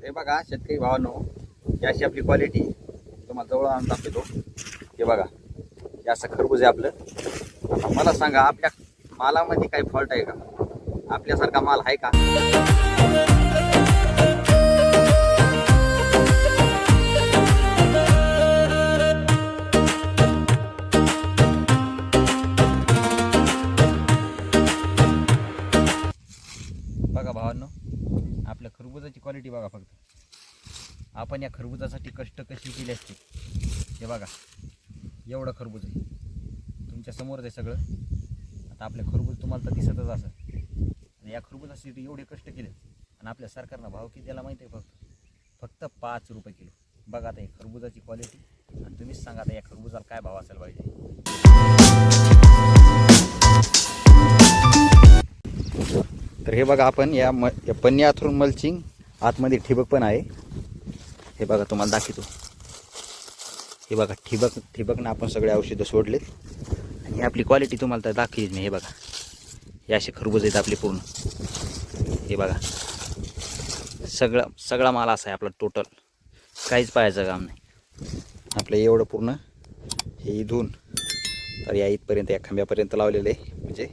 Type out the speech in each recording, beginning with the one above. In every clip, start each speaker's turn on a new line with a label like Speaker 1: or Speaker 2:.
Speaker 1: हे बघा शेतकरी भावांनो, ही अशी आपली क्वालिटी तुम्हाला जवळ आणून दाखवतो. हे बघा, हे असं खरबूज आहे आपलं. आता मला सांगा, आपल्या मालामध्ये काही फॉल्ट आहे का? आपल्यासारखा माल आहे का? बघा भावांनो, आपल्या खरबुजाची क्वालिटी बघा फक्त. आपण या खरबुजासाठी कष्ट कशी केली असते. हे बघा, एवढं खरबूज आहे तुमच्या समोरच आहे सगळं. आता आपल्या खरबूज तुम्हाला तर दिसतच असं. आणि या खरबुजासाठी एवढे कष्ट केले आणि आपल्या सरकारनं भाव किती द्यायला माहिती आहे? फक्त 5 रुपये किलो. बघा आता ही खरबुजाची क्वालिटी आणि तुम्हीच सांगा आता या खरबुजाला काय भाव असायला पाहिजे. तर हे बघा, आपण या पन्नी आथरून मल्चिंग आतमध्ये ठिबक पण आहे. हे बघा तुम्हाला दाखवतो. हे बघा, ठिबकनं आपण सगळे औषधं सोडलेत आणि आपली क्वालिटी तुम्हाला तर दाखवीच नाही. हे बघा, हे असे खरबूज आहेत आपले पूर्ण. हे बघा, सगळा माल असा आहे आपला टोटल. काहीच पाहायचं काम नाही आपलं. एवढं पूर्ण हे इथून तर या इथपर्यंत, या खांब्यापर्यंत लावलेलं आहे. म्हणजे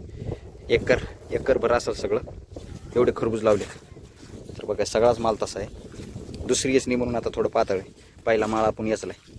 Speaker 1: एकरभर असेल सगळं, एवढे खरबूज लावले. तर बघा, सगळाच माल तसा आहे. दुसरी येचणी म्हणून आता थोडं पातळ आहे. पहिला माल आपण याचला आहे.